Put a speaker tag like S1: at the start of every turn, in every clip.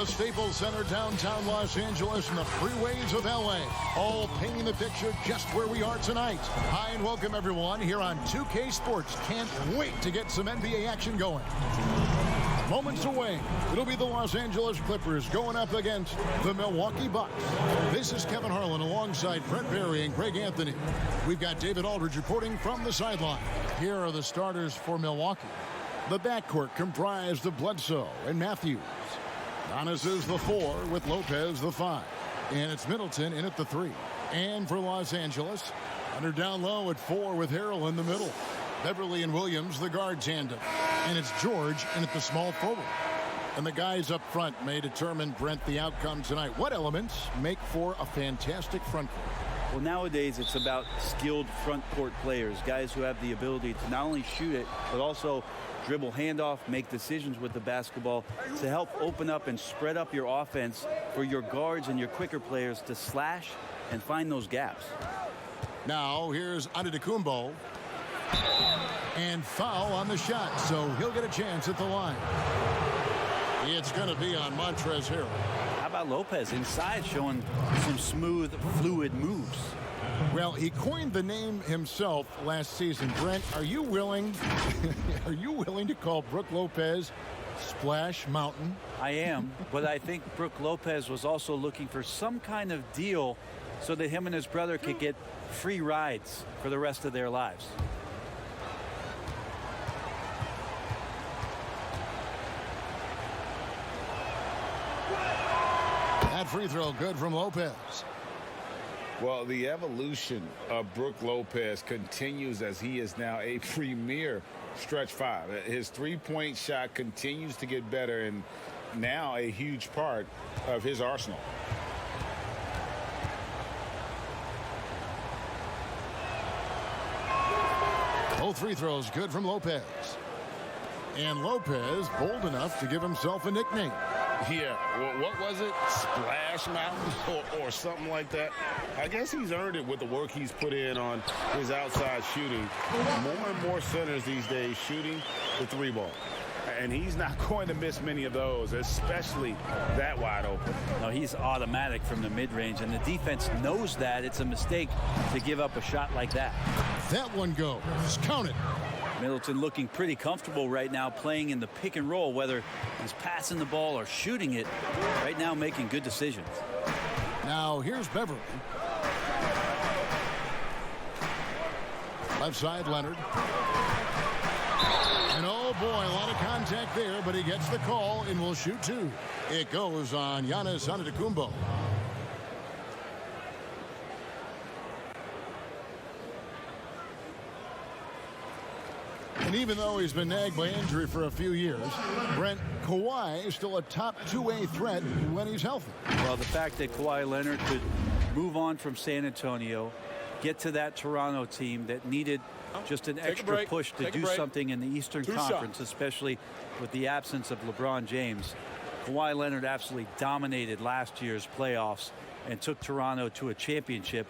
S1: The Staples Center, downtown Los Angeles, and the freeways of LA, all painting the picture just where we are tonight. Hi and welcome everyone here on 2K Sports. Can't wait to get some NBA action going. Moments away, it'll be the Los Angeles Clippers going up against the Milwaukee Bucks. This is Kevin Harlan alongside Brent Barry and Greg Anthony. We've got David Aldridge reporting from the sideline. Here are the starters for Milwaukee. The backcourt comprised of Bledsoe and Matthews. Giannis is the 4 with Lopez the 5. And it's Middleton in at the 3. And for Los Angeles, Hunter down low at 4 with Harrell in the middle. Beverly and Williams, the guard tandem. And it's George in at the small forward. And the guys up front may determine, Brent, the outcome tonight. What elements make for a fantastic front court?
S2: Well, nowadays it's about skilled front court players, guys who have the ability to not only shoot it, but also dribble handoff, make decisions with the basketball to help open up and spread up your offense for your guards and your quicker players to slash and find those gaps.
S1: Now here's Antetokounmpo. And foul on the shot, so he'll get a chance at the line. It's going to be on Montrezl Harrell.
S2: How about Lopez inside, showing some smooth, fluid moves?
S1: Well, he coined the name himself last season. Brent, are you willing to call Brook Lopez Splash Mountain?
S2: I am, but I think Brook Lopez was also looking for some kind of deal so that him and his brother could get free rides for the rest of their lives.
S1: That free throw good from Lopez.
S3: Well, the evolution of Brook Lopez continues as he is now a premier stretch 5. His three-point shot continues to get better and now a huge part of his arsenal.
S1: Both free throws good from Lopez. And Lopez bold enough to give himself a nickname.
S3: Yeah, well, what was it? Splash Mountain or something like that? I guess he's earned it with the work he's put in on his outside shooting. More and more centers these days shooting the 3-ball. And he's not going to miss many of those, especially that wide open.
S2: No, he's automatic from the mid-range, and the defense knows that it's a mistake to give up a shot like that.
S1: That one goes. Count it.
S2: Middleton looking pretty comfortable right now playing in the pick and roll, whether he's passing the ball or shooting it. Right now making good decisions.
S1: Now here's Beverly. Left side, Leonard. And oh boy, a lot of contact there, but he gets the call and will shoot 2. It goes on Giannis Antetokounmpo. And even though he's been nagged by injury for a few years, Brent, Kawhi is still a top two-way threat when he's healthy.
S2: Well, the fact that Kawhi Leonard could move on from San Antonio, get to that Toronto team that needed just an extra push to do something in the Eastern Conference, especially with the absence of LeBron James. Kawhi Leonard absolutely dominated last year's playoffs and took Toronto to a championship.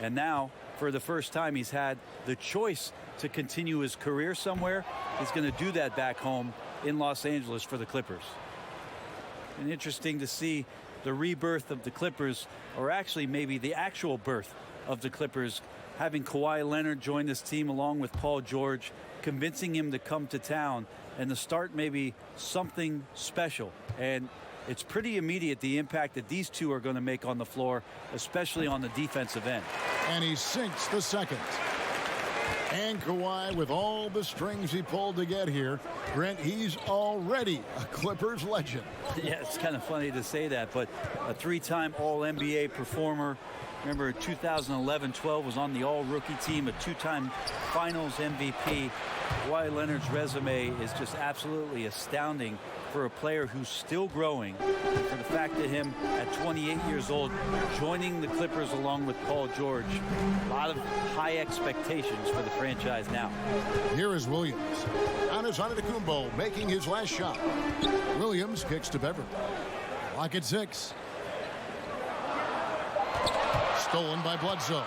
S2: And now, for the first time, he's had the choice to continue his career somewhere. He's going to do that back home in Los Angeles for the Clippers. And interesting to see the rebirth of the Clippers, or actually maybe the actual birth of the Clippers, having Kawhi Leonard join this team along with Paul George, convincing him to come to town and to start maybe something special. And it's pretty immediate, the impact that these two are going to make on the floor, especially on the defensive end.
S1: And he sinks the second. And Kawhi, with all the strings he pulled to get here, Brent, he's already a Clippers legend.
S2: Yeah, it's kind of funny to say that, but a 3-time All-NBA performer. Remember, 2011-12 was on the All-Rookie team, a 2-time Finals MVP. Kawhi Leonard's resume is just absolutely astounding for a player who's still growing. For the fact that him, at 28 years old, joining the Clippers along with Paul George, a lot of high expectations for the franchise now.
S1: Here is Williams. Giannis Antetokounmpo making his last shot. Williams kicks to Beverly. Clock at 6. Stolen by Bledsoe.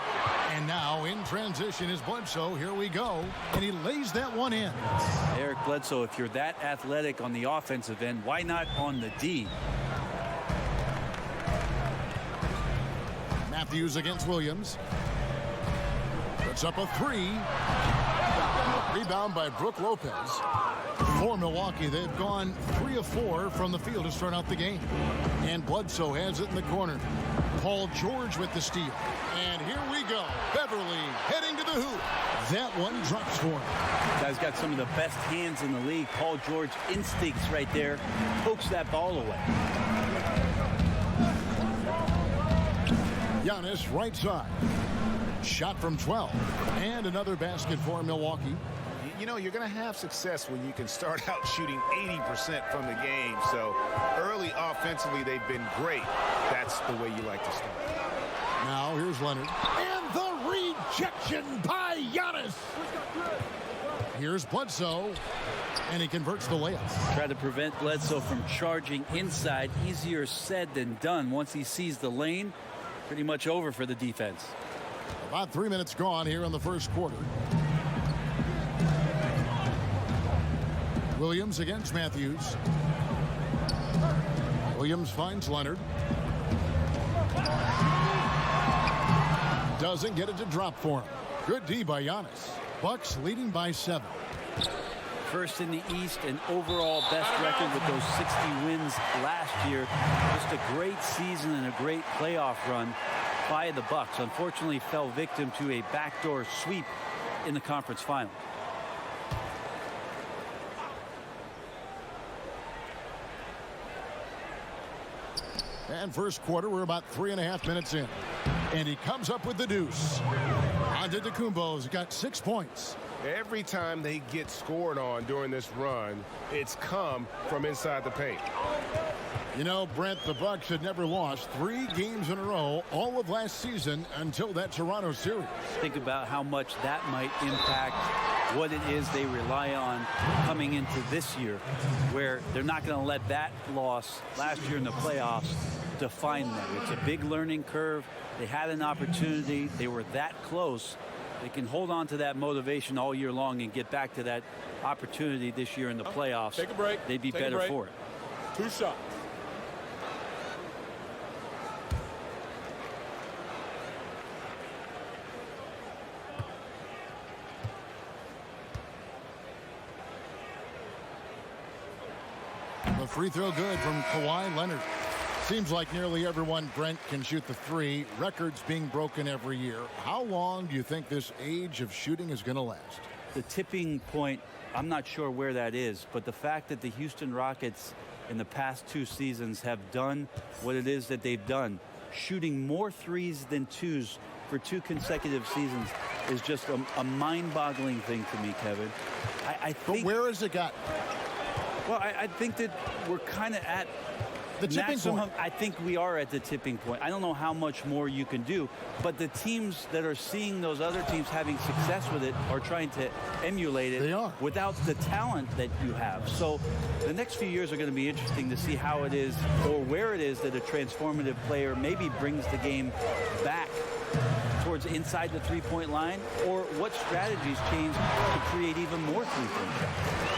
S1: And now in transition is Bledsoe. Here we go. And he lays that one in.
S2: Eric Bledsoe, if you're that athletic on the offensive end, why not on the D?
S1: Matthews against Williams. Puts up a three. Rebound by Brook Lopez. For Milwaukee, they've gone 3 of 4 from the field to start out the game. And Bledsoe has it in the corner. Paul George with the steal. And here we go. Beverly heading to the hoop. That one drops for him.
S2: Guy's got some of the best hands in the league. Paul George instincts right there. Pokes that ball away.
S1: Giannis right side. Shot from 12. And another basket for Milwaukee.
S4: You know, you're going to have success when you can start out shooting 80% from the game. So early offensively, they've been great. That's the way you like to start.
S1: Now here's Leonard. And the rejection by Giannis. Here's Bledsoe. And he converts the layup.
S2: Try to prevent Bledsoe from charging inside. Easier said than done. Once he sees the lane, pretty much over for the defense.
S1: About 3 minutes gone here in the first quarter. Williams against Matthews. Williams finds Leonard. Doesn't get it to drop for him. Good D by Giannis. Bucks leading by 7.
S2: First in the East and overall best record with those 60 wins last year. Just a great season and a great playoff run by the Bucks. Unfortunately fell victim to a backdoor sweep in the conference final.
S1: And first quarter, we're about 3.5 minutes in. And he comes up with the deuce. Antetokounmpo's got 6 points.
S3: Every time they get scored on during this run, it's come from inside the paint.
S1: You know, Brent, the Bucks had never lost 3 games in a row all of last season until that Toronto series.
S2: Think about how much that might impact what it is they rely on coming into this year, where they're not going to let that loss last year in the playoffs define them. It's a big learning curve. They had an opportunity. They were that close. They can hold on to that motivation all year long and get back to that opportunity this year in the playoffs.
S5: Take a break.
S2: They'd be better for it.
S5: 2 shots.
S1: The free throw good from Kawhi Leonard. Seems like nearly everyone, Brent, can shoot the 3. Records being broken every year. How long do you think this age of shooting is going to last?
S2: The tipping point, I'm not sure where that is, but the fact that the Houston Rockets in the past 2 seasons have done what it is that they've done, shooting more 3s than 2s for 2 consecutive seasons, is just a mind-boggling thing to me, Kevin. I think.
S1: But where has it got?
S2: Well, I think that we're kind of at
S1: the tipping point.
S2: I think we are at the tipping point. I don't know how much more you can do, but the teams that are seeing those other teams having success with it are trying to emulate it.
S1: They are.
S2: Without the talent that you have. So the next few years are going to be interesting to see how it is or where it is that a transformative player maybe brings the game back towards inside the three-point line, or what strategies change to create even more three-point shots.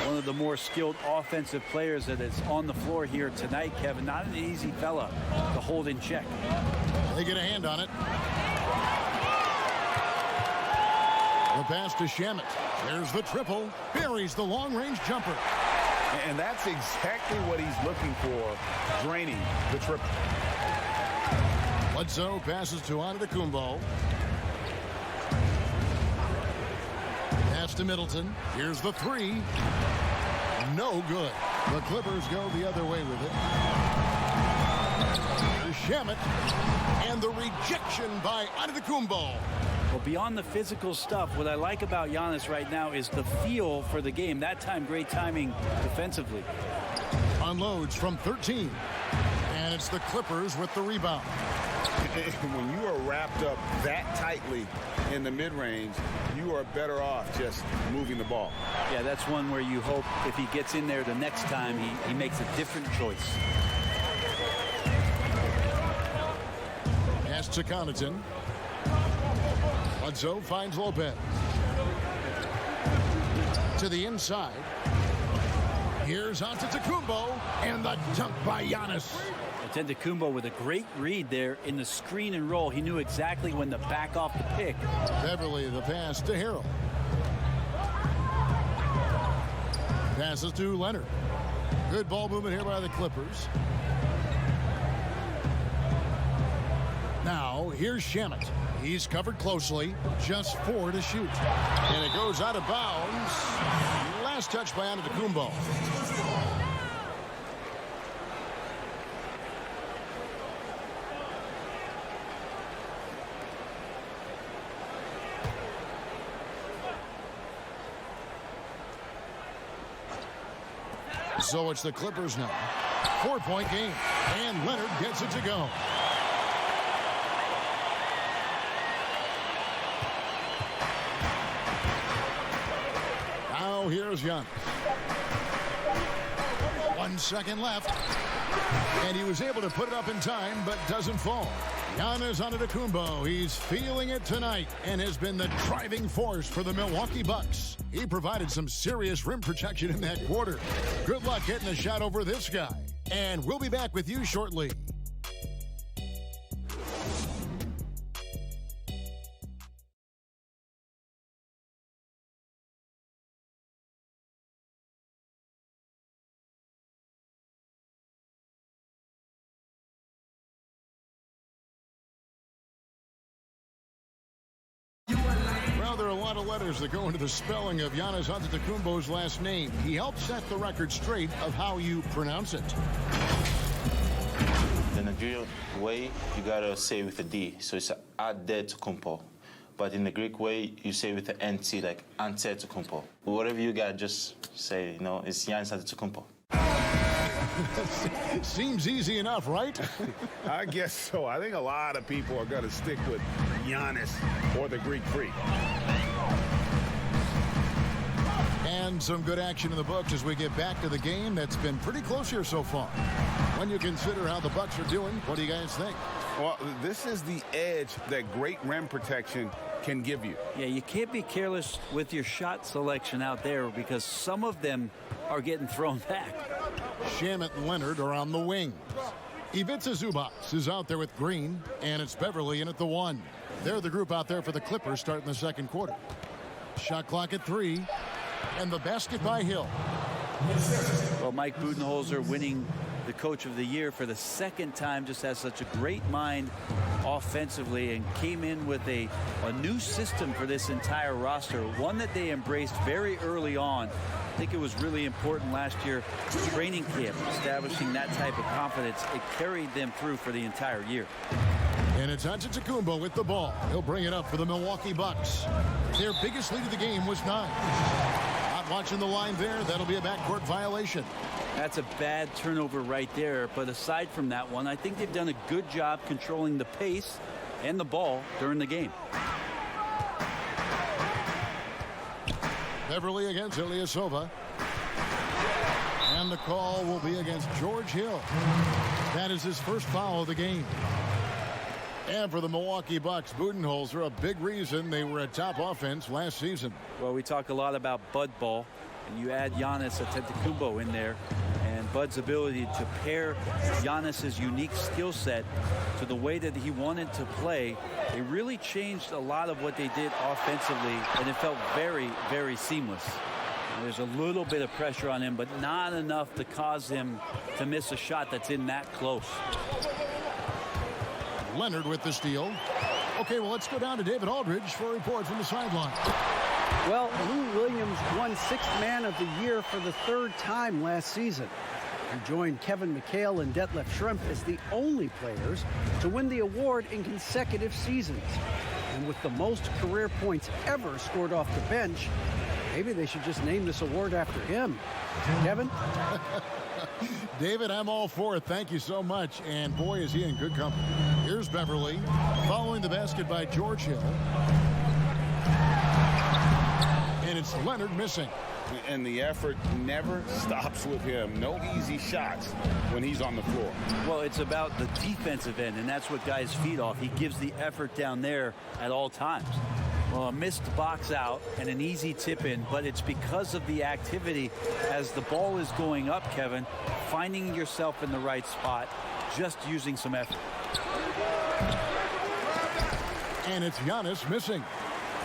S2: One of the more skilled offensive players that is on the floor here tonight, Kevin. Not an easy fella to hold in check.
S1: They get a hand on it. The pass to Shamet. There's the triple. Buries the long-range jumper.
S4: And that's exactly what he's looking for, draining the triple.
S1: Bledsoe passes to Antetokounmpo. Pass to Middleton. Here's the 3. No good. The Clippers go the other way with it. Shamet. And the rejection by Antetokounmpo.
S2: Well, beyond the physical stuff, what I like about Giannis right now is the feel for the game. That time, great timing defensively.
S1: Unloads from 13. And it's the Clippers with the rebound.
S4: When you are wrapped up that tightly in the mid-range, you are better off just moving the ball.
S2: Yeah, that's one where you hope if he gets in there the next time, he makes a different choice.
S1: Pass to Connaughton. Bledsoe finds Lopez. To the inside. Here's Antetokounmpo, and the dunk by Giannis.
S2: Antetokounmpo with a great read there in the screen and roll. He knew exactly when to back off the pick.
S1: Beverly the pass to Harrell. Passes to Leonard. Good ball movement here by the Clippers. Now here's Shamet. He's covered closely. Just 4 to shoot. And it goes out of bounds. Last touch by Antetokounmpo. So it's the Clippers now. 4-point game. And Leonard gets it to go. Now here's Giannis. 1 second left. And he was able to put it up in time, but doesn't fall. Giannis Antetokounmpo, he's feeling it tonight and has been the driving force for the Milwaukee Bucks. He provided some serious rim protection in that quarter. Good luck getting a shot over this guy. And we'll be back with you shortly. Well, there are a lot of letters that go into the spelling of Giannis Antetokounmpo's last name. He helped set the record straight of how you pronounce it.
S5: The Nigerian way, you gotta say with a D, so it's Antetokounmpo. But in the Greek way, you say with the NT, like Antetokounmpo. Whatever you gotta just say, you know, it's Giannis Antetokounmpo.
S1: Seems easy enough, right?
S4: I guess so. I think a lot of people are going to stick with Giannis or the Greek Freak.
S1: And some good action in the books as we get back to the game that's been pretty close here so far. When you consider how the Bucks are doing, what do you guys think?
S4: Well, this is the edge that great rim protection can give you.
S2: Yeah, you can't be careless with your shot selection out there because some of them are getting thrown back.
S1: Shamet and Leonard are on the wing. Ivica Zubac is out there with Green, and it's Beverly in at the 1. They're the group out there for the Clippers starting the second quarter. Shot clock at 3, and the basket by Hill.
S2: Well, Mike Budenholzer winning the Coach of the Year for the second time, just has such a great mind offensively and came in with a new system for this entire roster, one that they embraced very early on. I think it was really important last year, training camp, establishing that type of confidence. It carried them through for the entire year.
S1: And it's Antetokounmpo with the ball. He'll bring it up for the Milwaukee Bucks. Their biggest lead of the game was 9. Not watching the line there. That'll be a backcourt violation.
S2: That's a bad turnover right there. But aside from that one, I think they've done a good job controlling the pace and the ball during the game.
S1: Beverly against Ilyasova. And the call will be against George Hill. That is his first foul of the game. And for the Milwaukee Bucks, Budenholzer, a big reason they were a top offense last season.
S2: Well, we talk a lot about Bud ball, and you add Giannis Antetokounmpo in there, and Bud's ability to pair Giannis's unique skill set to the way that he wanted to play. It really changed a lot of what they did offensively, and it felt very, very seamless. And there's a little bit of pressure on him, but not enough to cause him to miss a shot that's in that close.
S1: Leonard with the steal. Okay, well, let's go down to David Aldridge for a report from the sideline.
S6: Well, Lou Williams won Sixth Man of the Year for the 3rd time last season. He joined Kevin McHale and Detlef Schrempf as the only players to win the award in consecutive seasons. And with the most career points ever scored off the bench, maybe they should just name this award after him. Kevin?
S1: David, I'm all for it. Thank you so much. And boy, is he in good company. Here's Beverly following the basket by George Hill. And it's Leonard missing.
S4: And the effort never stops with him. No easy shots when he's on the floor.
S2: Well, it's about the defensive end, and that's what guys feed off. He gives the effort down there at all times. Well, a missed box out and an easy tip in, but it's because of the activity as the ball is going up, Kevin, finding yourself in the right spot, just using some effort.
S1: And it's Giannis missing.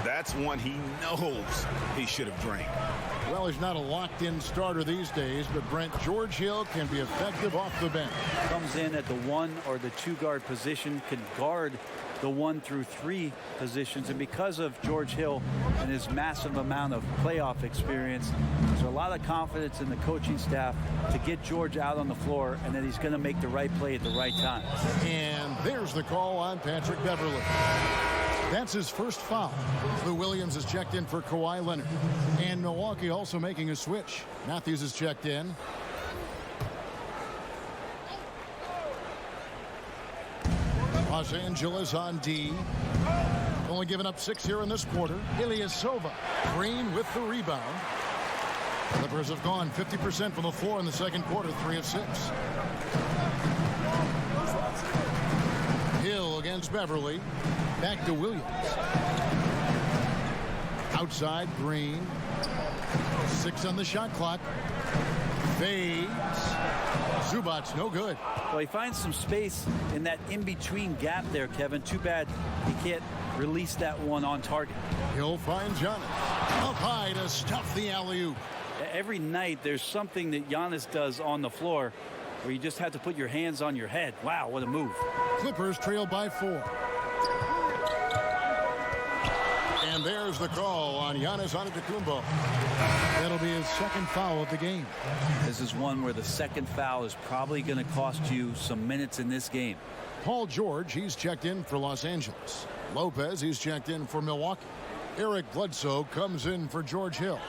S4: That's one he knows he should have drained.
S1: Well, he's not a locked-in starter these days, but George Hill can be effective off the bench.
S2: Comes in at the 1 or the 2 guard position, can guard the 1 through 3 positions, and because of George Hill and his massive amount of playoff experience, there's a lot of confidence in the coaching staff to get George out on the floor and that he's going to make the right play at the right time.
S1: And there's the call on Patrick Beverley. That's his first foul. Lou Williams is checked in for Kawhi Leonard. And Milwaukee also making a switch. Matthews is checked in. Los Angeles on D. Only giving up 6 here in this quarter. Ilyasova. Green with the rebound. Clippers have gone 50% from the floor in the second quarter, 3 of 6. Hill against Beverly. Back to Williams. Outside, Green. 6 on the shot clock. Fades. Zubac's no good.
S2: Well, he finds some space in that in-between gap there, Kevin. Too bad he can't release that one on target.
S1: Hill finds Giannis. Up high to stuff the alley-oop.
S2: Every night there's something that Giannis does on the floor where you just have to put your hands on your head. Wow, what a move.
S1: Clippers trail by 4. And there's the call on Giannis Antetokounmpo. That'll be his second foul of the game.
S2: This is one where the second foul is probably going to cost you some minutes in this game.
S1: Paul George, he's checked in for Los Angeles. Lopez, he's checked in for Milwaukee. Eric Bledsoe comes in for George Hill.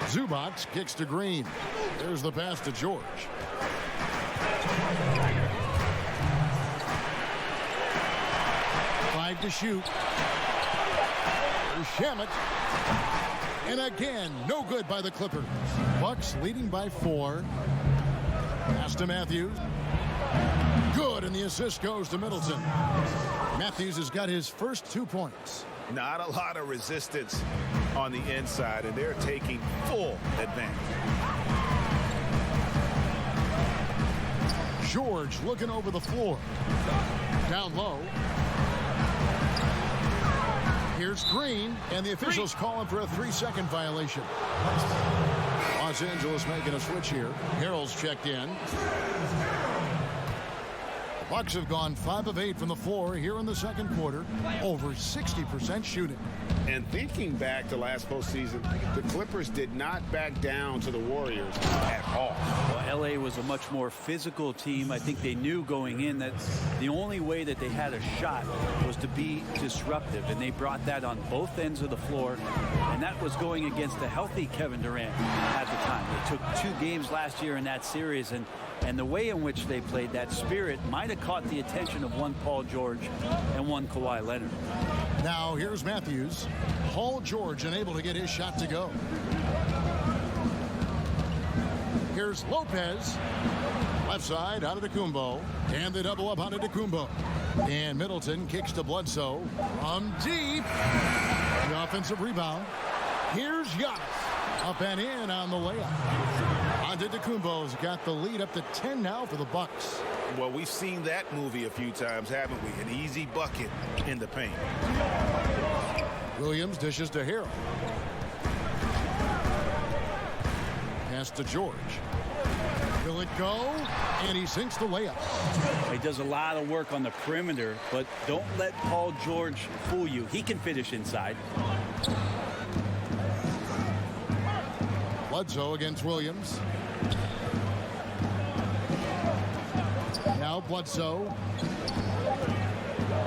S1: Zubac kicks to Green. There's the pass to George. To shoot. There's Shamet. And again, no good by the Clippers. Bucks leading by 4. Pass to Matthews. Good, and the assist goes to Middleton. Matthews has got his first 2 points.
S4: Not a lot of resistance on the inside, and they're taking full advantage.
S1: George looking over the floor. Down low. Here's Green, and the officials calling for a 3-second violation. Los Angeles making a switch here. Harrell's checked in. The Bucks have gone 5 of 8 from the floor here in the second quarter. Over 60% shooting.
S3: And thinking back to last postseason, the Clippers did not back down to the Warriors at all.
S2: Well, LA was a much more physical team. I think they knew going in that the only way that they had a shot was to be disruptive, and they brought that on both ends of the floor, and that was going against a healthy Kevin Durant at the time. They took 2 games last year in that series, and the way in which they played, that spirit might have caught the attention of one Paul George and one Kawhi Leonard.
S1: Now here's Matthews. Paul George unable to get his shot to go. Here's Lopez. Left side, Antetokounmpo. And they double up Antetokounmpo. And Middleton kicks to Bledsoe. From deep. The offensive rebound. Here's Giannis. Up and in on the layup. Antetokounmpo's got the lead up to 10 now for the Bucks.
S4: Well, we've seen that movie a few times, haven't we? An easy bucket in the paint.
S1: Williams dishes to Harrell. Pass to George. Will it go? And he sinks the layup.
S2: He does a lot of work on the perimeter, but don't let Paul George fool you. He can finish inside.
S1: Bledsoe against Williams. Now Bledsoe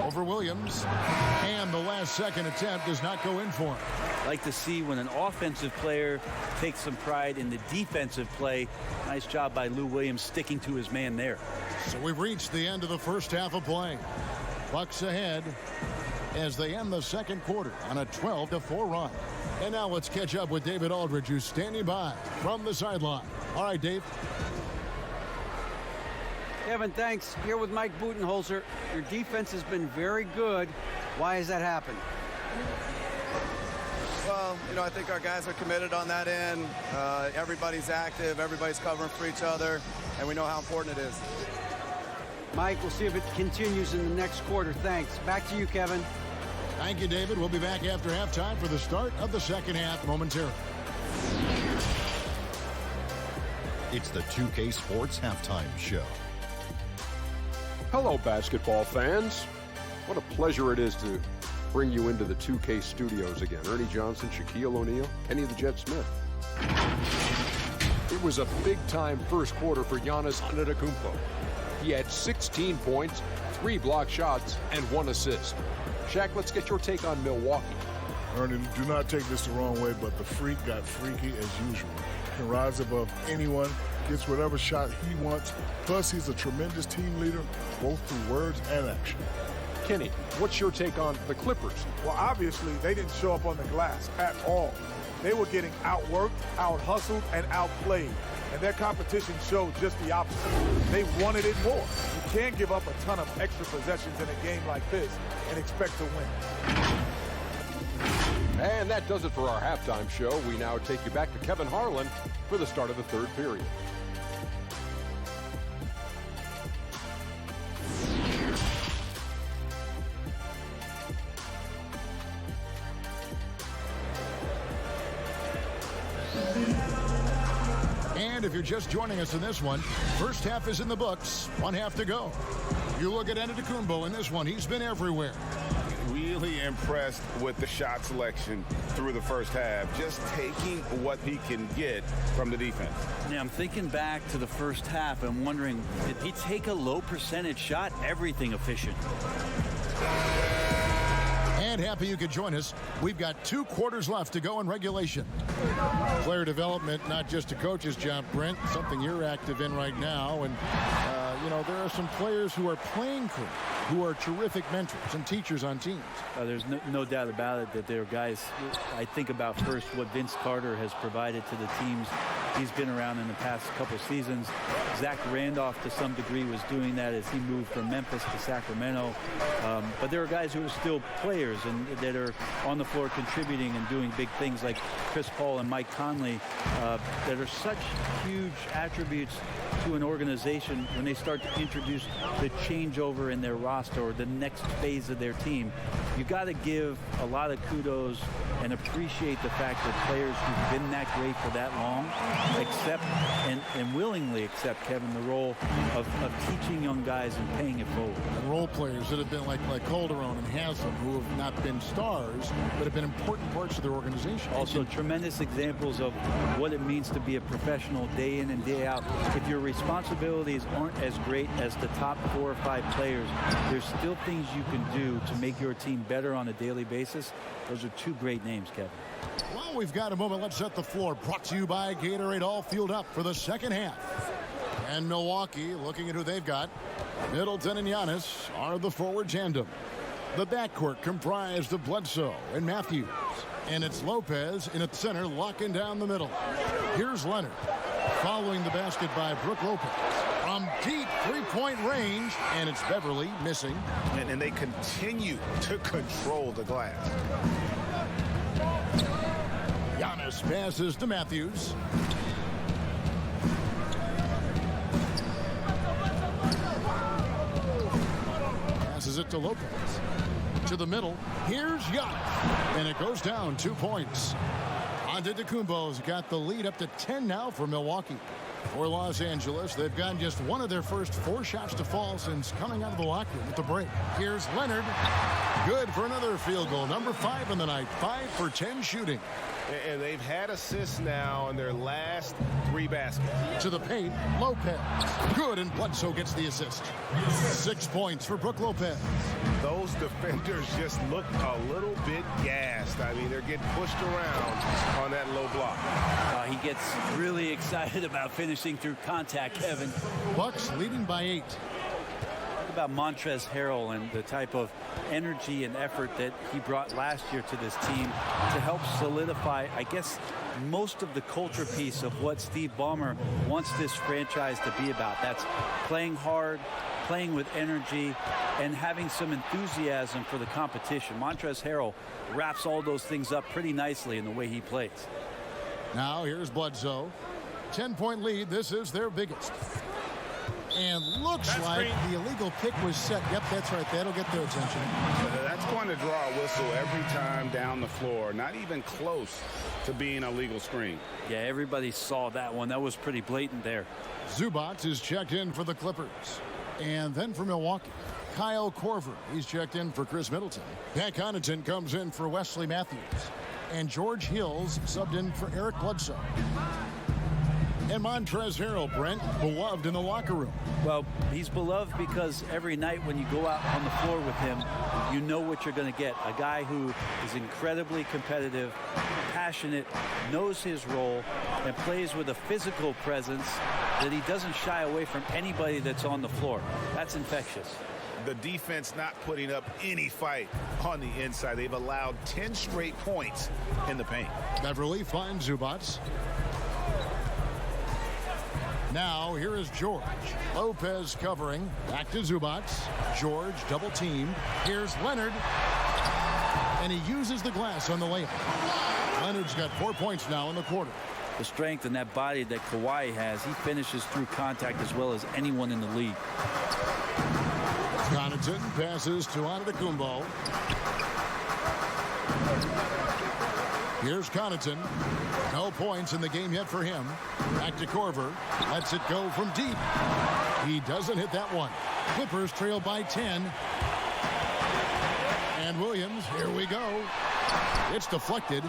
S1: over Williams, and the last second attempt does not go in for him.
S2: Like to see when an offensive player takes some pride in the defensive play. Nice job by Lou Williams sticking to his man there.
S1: So we've reached the end of the first half of play. Bucks ahead as they end the second quarter on a 12-4 run. And now let's catch up with David Aldridge, who's standing by from the sideline. All right, Dave.
S6: Kevin, thanks. Here with Mike Budenholzer. Your defense has been very good. Why has that happened?
S7: Well, I think our guys are committed on that end. Everybody's active. Everybody's covering for each other. And we know how important it is.
S6: Mike, we'll see if it continues in the next quarter. Thanks. Back to you, Kevin.
S1: Thank you, David. We'll be back after halftime for the start of the second half momentarily.
S8: It's the 2K Sports Halftime Show.
S9: Hello, basketball fans. What a pleasure it is to bring you into the 2K studios again. Ernie Johnson, Shaquille O'Neal, Kenny the Jet Smith. It was a big-time first quarter for Giannis Antetokounmpo. He had 16 points, 3 block shots, and 1 assist. Shaq, let's get your take on Milwaukee.
S10: Ernie, do not take this the wrong way, but the freak got freaky as usual. He can rise above anyone, gets whatever shot he wants. Plus, he's a tremendous team leader, both through words and action.
S9: Kenny, what's your take on the Clippers?
S11: Well, obviously, they didn't show up on the glass at all. They were getting outworked, out-hustled, and outplayed. And their competition showed just the opposite. They wanted it more. You can't give up a ton of extra possessions in a game like this and expect to win.
S9: And that does it for our halftime show. We now take you back to Kevin Harlan for the start of the third period.
S1: And if you're just joining us in this one, first half is in the books, 1 half to go. You look at Antetokounmpo in this one, he's been everywhere.
S3: Really impressed with the shot selection through the first half, just taking what he can get from the defense.
S2: Yeah, I'm thinking back to the first half and wondering, did he take a low percentage shot? Everything efficient.
S1: And happy you could join us. We've got 2 quarters left to go in regulation. Player development, not just a coach's job, Brent, something you're active in right now. And, there are some players who are playing crew, who are terrific mentors and teachers on teams.
S2: There's no doubt about it that there are guys. I think about first what Vince Carter has provided to the teams he's been around in the past couple seasons. Zach Randolph, to some degree, was doing that as he moved from Memphis to Sacramento. But there are guys who are still players and that are on the floor contributing and doing big things like Chris Paul and Mike Conley that are such huge attributes to an organization when they start to introduce the changeover in their roster or the next phase of their team. You got to give a lot of kudos and appreciate the fact that players who've been that great for that long accept and willingly accept, Kevin, the role of teaching young guys and paying it forward.
S1: And role players that have been like Calderon and Haslam, who have not been stars, but have been important parts of their organization.
S2: Also, tremendous examples of what it means to be a professional day in and day out. If your responsibilities aren't as great as the top 4 or 5 players, there's still things you can do to make your team better on a daily basis. Those are 2 great names, Kevin.
S1: Well, we've got a moment. Let's set the floor. Brought to you by Gatorade, all fueled up for the second half. And Milwaukee, looking at who they've got, Middleton and Giannis are the forward tandem. The backcourt comprised of Bledsoe and Matthews. And it's Lopez in at the center, locking down the middle. Here's Leonard, following the basket by Brook Lopez. From deep three-point range, and it's Beverly missing.
S4: And they continue to control the glass.
S1: Giannis passes to Matthews. Passes it to Lopez. To the middle. Here's Giannis. And it goes down 2 points. Antetokounmpo's got the lead up to 10 now for Milwaukee. For Los Angeles, they've gotten just one of their first 4 shots to fall since coming out of the locker room at the break. Here's Leonard. Good for another field goal. Number 5 in the night. 5 for 10 shooting.
S3: And they've had assists now in their last 3 baskets.
S1: To the paint, Lopez. Good, and Bledsoe gets the assist. 6 points for Brook Lopez.
S3: Those defenders just look a little bit gassed. I mean, they're getting pushed around on that low block.
S2: He gets really excited about finishing through contact, Kevin.
S1: Bucks leading by 8.
S2: about Montrezl Harrell and the type of energy and effort that he brought last year to this team to help solidify, I guess, most of the culture piece of what Steve Ballmer wants this franchise to be about. That's playing hard, playing with energy, and having some enthusiasm for the competition. Montrezl Harrell wraps all those things up pretty nicely in the way he plays.
S1: Now here's Bledsoe. 10-point lead. This is their biggest. And looks like the illegal pick was set. Yep, that's right. That'll get their attention.
S3: That's going to draw a whistle every time down the floor. Not even close to being a legal screen.
S2: Yeah, everybody saw that one. That was pretty blatant there.
S1: Zubac is checked in for the Clippers. And then for Milwaukee, Kyle Korver. He's checked in for Chris Middleton. Pat Connaughton comes in for Wesley Matthews. And George Hill's subbed in for Eric Bledsoe. And Montrezl Harrell, Brent, beloved in the locker room.
S2: Well, he's beloved because every night when you go out on the floor with him, you know what you're going to get. A guy who is incredibly competitive, passionate, knows his role, and plays with a physical presence that he doesn't shy away from anybody that's on the floor. That's infectious.
S4: The defense not putting up any fight on the inside. They've allowed 10 straight points in the paint.
S1: Beverly finds Zubac. Now here is George. Lopez covering. Back to Zubac. George double team. Here's Leonard. And he uses the glass on the layup. Leonard's got 4 points now in the quarter.
S2: The strength and that body that Kawhi has, he finishes through contact as well as anyone in the league.
S1: Connaughton passes to Antetokounmpo. Here's Connaughton. No points in the game yet for him. Back to Korver. Lets it go from deep. He doesn't hit that one. Clippers trail by 10. And Williams, here we go. It's deflected.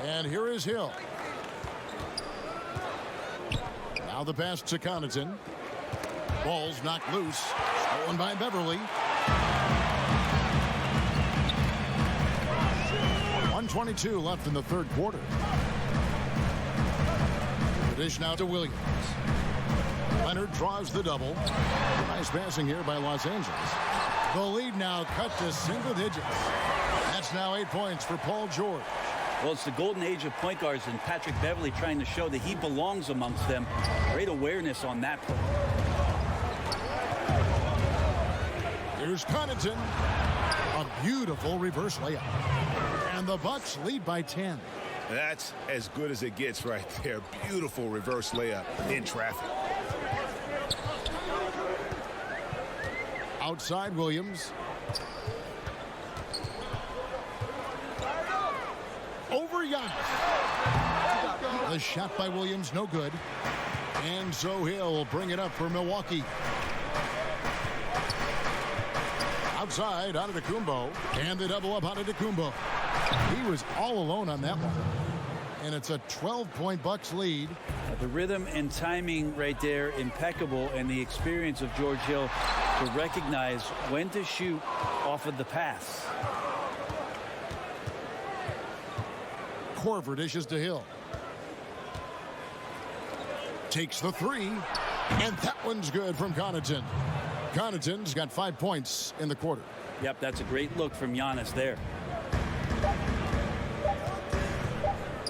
S1: And here is Hill. Now the pass to Connaughton. Ball's knocked loose. Stolen by Beverly. 1:22 left in the third quarter. The dish now to Williams. Leonard draws the double. Nice passing here by Los Angeles. The lead now cut to single digits. That's now 8 points for Paul George.
S2: Well, it's the golden age of point guards, and Patrick Beverly trying to show that he belongs amongst them. Great awareness on that play.
S1: Here's Connaughton. A beautiful reverse layup. And the Bucks lead by 10.
S4: That's as good as it gets right there. Beautiful reverse layup in traffic.
S1: Outside Williams. Over Giannis. The shot by Williams, no good. And so he'll bring it up for Milwaukee. Outside, Antetokounmpo. And the double up Antetokounmpo. He was all alone on that one. And it's a 12-point Bucks lead.
S2: The rhythm and timing right there, impeccable, and the experience of George Hill to recognize when to shoot off of the pass.
S1: Korver dishes to Hill. Takes the three. And that one's good from Connaughton. Connaughton's got 5 points in the quarter.
S2: Yep, that's a great look from Giannis there.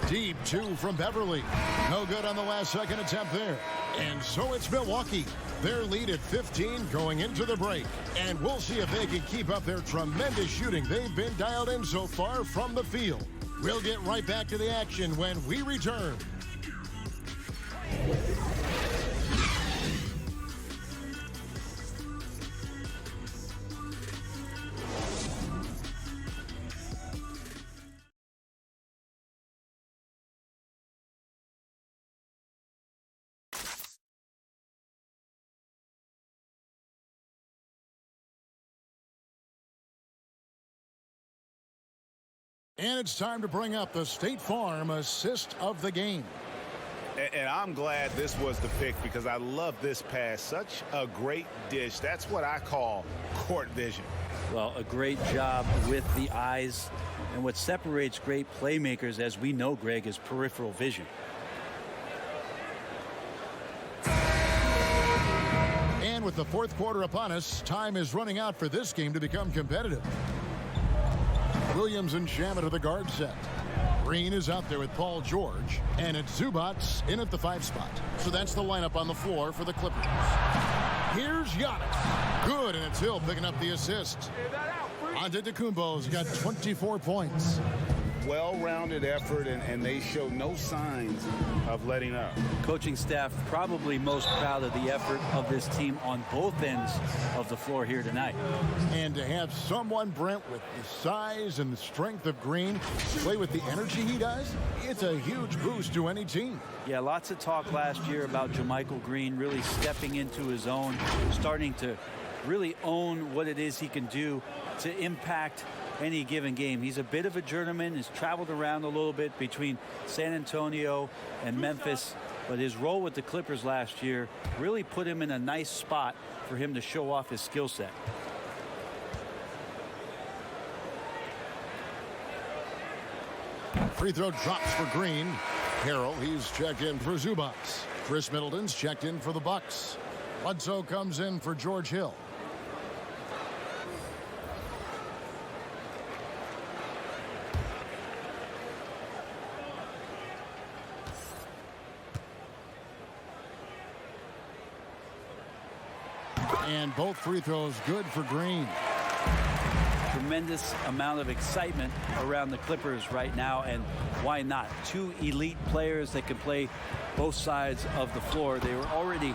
S1: Deep two from Beverly. No good on the last second attempt there. And so it's Milwaukee. Their lead at 15 going into the break. And we'll see if they can keep up their tremendous shooting they've been dialed in so far from the field. We'll get right back to the action when we return. And it's time to bring up the State Farm assist of the game.
S4: And I'm glad this was the pick because I love this pass. Such a great dish. That's what I call court vision.
S2: Well, a great job with the eyes. And what separates great playmakers, as we know, Greg, is peripheral vision.
S1: with the fourth quarter upon us, time is running out for this game to become competitive. Williams and Shamet are the guard set. Green is out there with Paul George, and it's Zubats in at the 5 spot. So that's the lineup on the floor for the Clippers. Here's Giannis. Good, and it's Hill picking up the assist. Antetokounmpo's got 24 points.
S3: Well-rounded effort, and they show no signs of letting up.
S2: Coaching staff probably most proud of the effort of this team on both ends of the floor here tonight.
S1: And to have someone, Brent, with the size and the strength of Green play with the energy he does, it's a huge boost to any team.
S2: Yeah, lots of talk last year about JaMychal Green really stepping into his own, starting to really own what it is he can do to impact any given game. He's a bit of a journeyman. He's traveled around a little bit between San Antonio and Memphis, but his role with the Clippers last year really put him in a nice spot for him to show off his skill set.
S1: Free throw drops for Green. Harrell, he's checked in for Zubats. Chris Middleton's checked in for the Bucks. Bledsoe comes in for George Hill. And both free throws good for Green.
S2: Tremendous amount of excitement around the Clippers right now, and why not? 2 elite players that can play both sides of the floor. They were already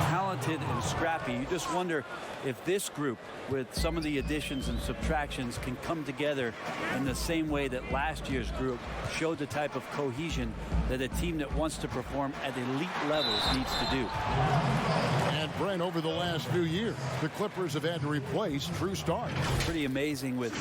S2: talented and scrappy. You just wonder if this group, with some of the additions and subtractions, can come together in the same way that last year's group showed the type of cohesion that a team that wants to perform at elite levels needs to do.
S1: And Brent, over the last few years, the Clippers have had to replace true stars.
S2: Pretty amazing with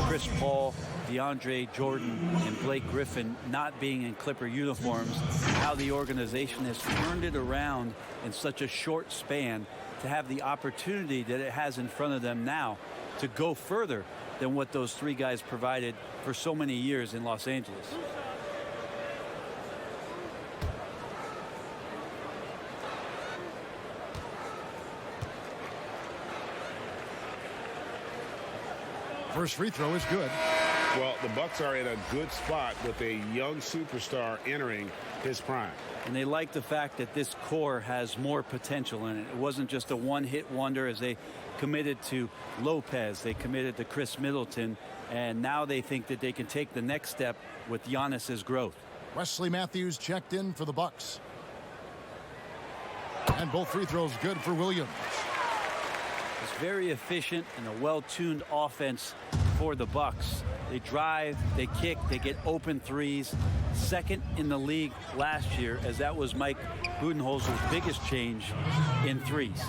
S2: Chris Paul, DeAndre Jordan, and Blake Griffin not being in Clipper uniforms, how the organization has turned it around in such a short span to have the opportunity that it has in front of them now to go further than what those 3 guys provided for so many years in Los Angeles.
S1: First free throw is good.
S3: Well, the Bucks are in a good spot with a young superstar entering his prime.
S2: And they like the fact that this core has more potential in it. It wasn't just a one-hit wonder as they committed to Lopez. They committed to Chris Middleton. And now they think that they can take the next step with Giannis's growth.
S1: Wesley Matthews checked in for the Bucks. And both free throws good for Williams.
S2: It's very efficient and a well-tuned offense for the Bucks. They drive, they kick, they get open threes. Second in the league last year, as that was Mike Budenholzer's biggest change in threes.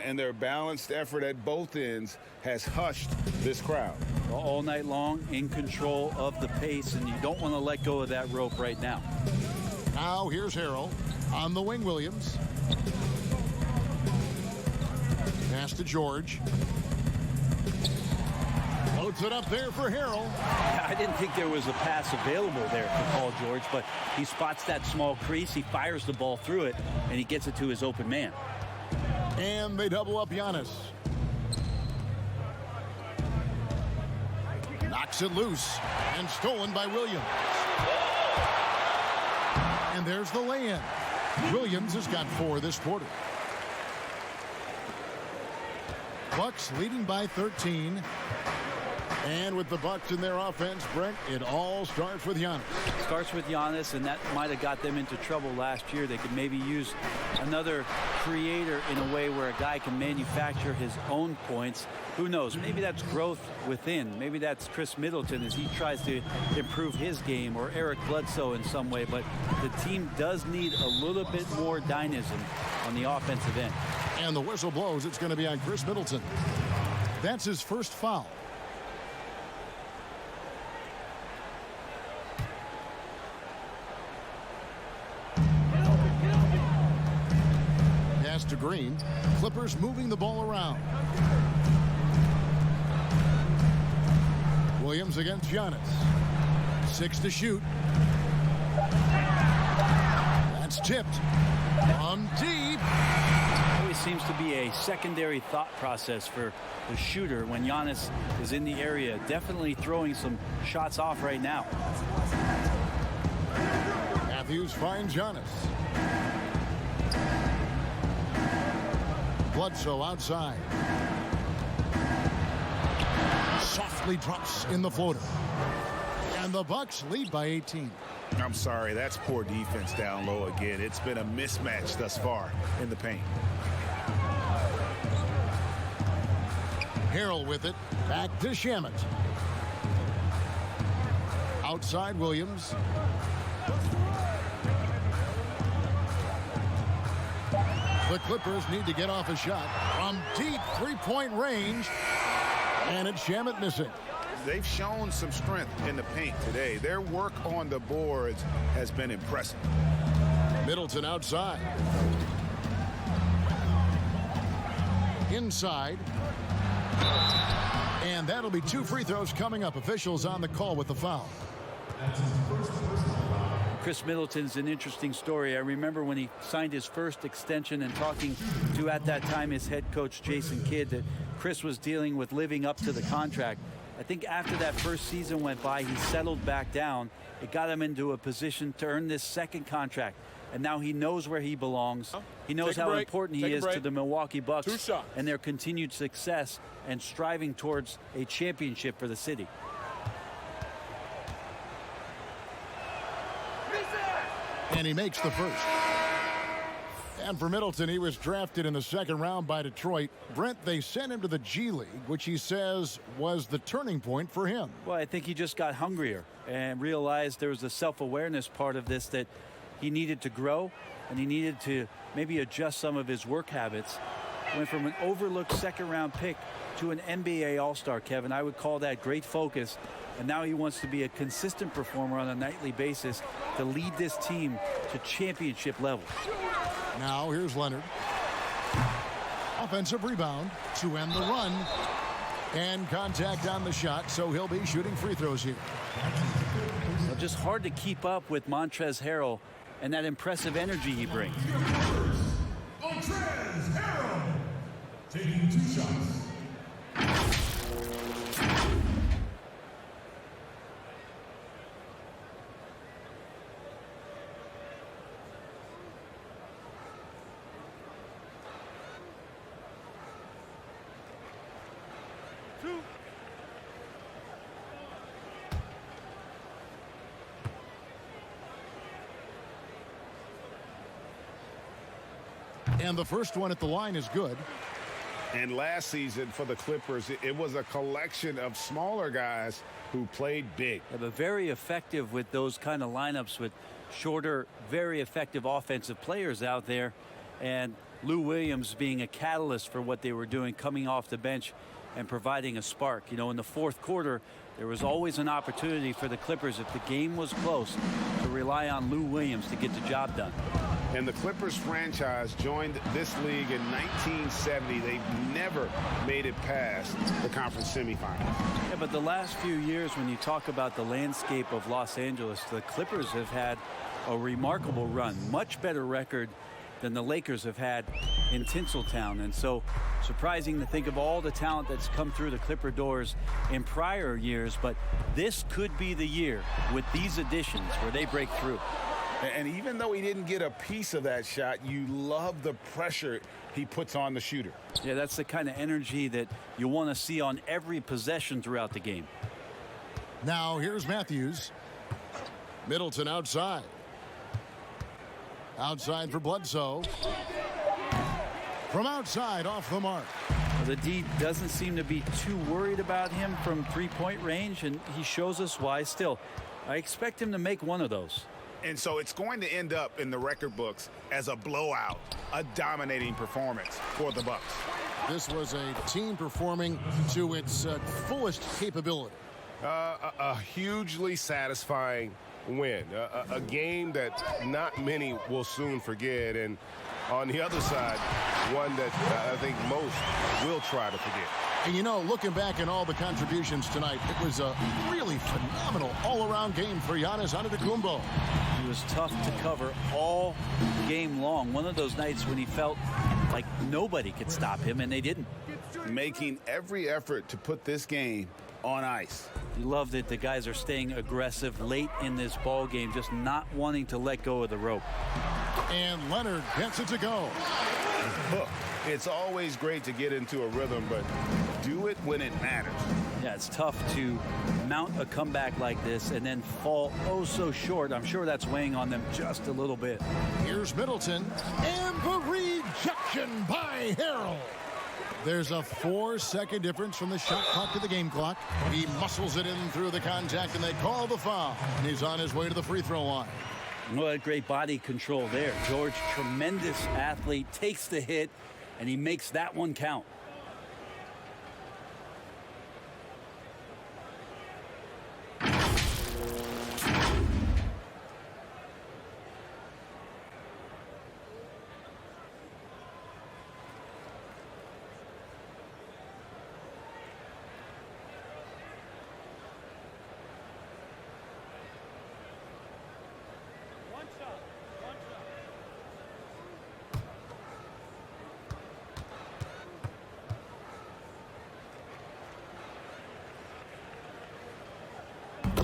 S3: And their balanced effort at both ends has hushed this crowd.
S2: All night long, in control of the pace, and you don't want to let go of that rope right now.
S1: Now here's Harrell on the wing. Williams. Pass to George. Loads it up there for Harrell.
S2: I didn't think there was a pass available there for Paul George, but he spots that small crease, he fires the ball through it, and he gets it to his open man.
S1: And they double up Giannis. Knocks it loose and stolen by Williams. And there's the lay-in. Williams has got 4 this quarter. Bucks leading by 13. And with the Bucks in their offense, Brent, it all starts with Giannis.
S2: Starts with Giannis, and that might have got them into trouble last year. They could maybe use another creator in a way where a guy can manufacture his own points. Who knows? Maybe that's growth within. Maybe that's Chris Middleton as he tries to improve his game, or Eric Bledsoe in some way. But the team does need a little bit more dynamism on the offensive end.
S1: And the whistle blows. It's going to be on Chris Middleton. That's his first foul. Pass to Green. Clippers moving the ball around. Williams against Giannis. 6 to shoot. That's tipped. From deep.
S2: We seems to be a secondary thought process for the shooter when Giannis is in the area, definitely throwing some shots off right now.
S1: Matthews finds Giannis. Bledsoe outside. Softly drops in the floater. And the Bucks lead by 18.
S4: I'm sorry, that's poor defense down low again. It's been a mismatch thus far in the paint.
S1: Harrell with it. Back to Shamet. Outside Williams. The Clippers need to get off a shot from deep three-point range. And it's Shamet missing.
S4: They've shown some strength in the paint today. Their work on the boards has been impressive.
S1: Middleton outside. Inside. And that'll be 2 free throws coming up. Officials on the call with the foul.
S2: Chris Middleton's an interesting story. I remember when he signed his first extension and talking to, at that time, his head coach, Jason Kidd, that Chris was dealing with living up to the contract. I think after that first season went by, he settled back down. It got him into a position to earn this second contract. And now he knows where he belongs. He knows how important he is to the Milwaukee Bucks and their continued success and striving towards a championship for the city.
S1: And he makes the first. And for Middleton, he was drafted in the second round by Detroit. Brent, they sent him to the G League, which he says was the turning point for him.
S2: Well, I think he just got hungrier and realized there was a self-awareness part of this, that he needed to grow and he needed to maybe adjust some of his work habits. Went from an overlooked second-round pick to an NBA All-Star, Kevin. I would call that great focus. And now he wants to be a consistent performer on a nightly basis to lead this team to championship level.
S1: Now here's Leonard. Offensive rebound to end the run. And contact on the shot, so he'll be shooting free throws here.
S2: Well, just hard to keep up with Montrezl Harrell and that impressive energy he brings.
S12: Montrezl Harrell taking 2 shots.
S1: And the first one at the line is good.
S3: And last season for the Clippers, it was a collection of smaller guys who played big.
S2: Yeah, but very effective with those kind of lineups with shorter, very effective offensive players out there. And Lou Williams being a catalyst for what they were doing, coming off the bench and providing a spark. You know, in the fourth quarter, there was always an opportunity for the Clippers, if the game was close, to rely on Lou Williams to get the job done.
S3: And the Clippers franchise joined this league in 1970. They've never made it past the conference semifinals.
S2: Yeah, but the last few years, when you talk about the landscape of Los Angeles, the Clippers have had a remarkable run, much better record than the Lakers have had in Tinseltown. And so surprising to think of all the talent that's come through the Clipper doors in prior years, but this could be the year with these additions where they break through.
S3: And even though he didn't get a piece of that shot, you love the pressure he puts on the shooter.
S2: Yeah, that's the kind of energy that you want to see on every possession throughout the game.
S1: Now here's Matthews. Middleton outside. Outside for Bledsoe. From outside, off the mark.
S2: Well, the D doesn't seem to be too worried about him from three-point range, and he shows us why. Still, I expect him to make one of those.
S4: And so it's going to end up in the record books as a blowout, a dominating performance for the Bucks.
S1: This was a team performing to its fullest capability.
S3: A hugely satisfying win, a game that not many will soon forget, and on the other side, one that I think most will try to forget.
S1: And you know, looking back at all the contributions tonight, it was a really phenomenal all-around game for Giannis Antetokounmpo.
S2: He was tough to cover all game long. One of those nights when he felt like nobody could stop him, and they didn't.
S4: Making every effort to put this game on ice.
S2: You love that the guys are staying aggressive late in this ball game, just not wanting to let go of the rope.
S1: And Leonard gets it to go.
S4: Look, it's always great to get into a rhythm, but do it when it matters.
S2: Yeah, it's tough to mount a comeback like this and then fall oh so short. I'm sure that's weighing on them just a little bit.
S1: Here's Middleton, and the rejection by Harrell. There's a 4-second difference from the shot clock to the game clock. He muscles it in through the contact, and they call the foul. And he's on his way to the free throw line.
S2: What great body control there. George, tremendous athlete, takes the hit, and he makes that one count.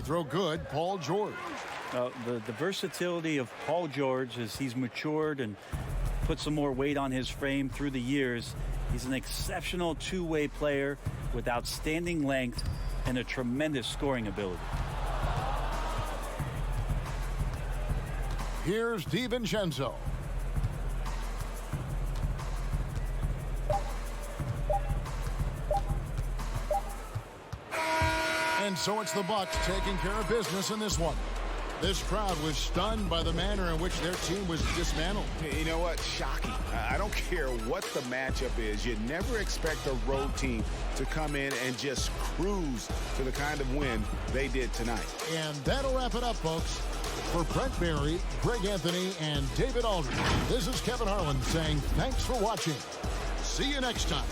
S1: Throw good, Paul George.
S2: The versatility of Paul George as he's matured and put some more weight on his frame through the years. He's an exceptional two-way player with outstanding length and a tremendous scoring ability.
S1: Here's DiVincenzo. And so it's the Bucks taking care of business in this one. This crowd was stunned by the manner in which their team was dismantled.
S4: You know what? Shocking. I don't care what the matchup is. You never expect a road team to come in and just cruise to the kind of win they did tonight.
S1: And that'll wrap it up, folks. For Brent Barry, Greg Anthony, and David Aldridge, this is Kevin Harlan saying thanks for watching. See you next time.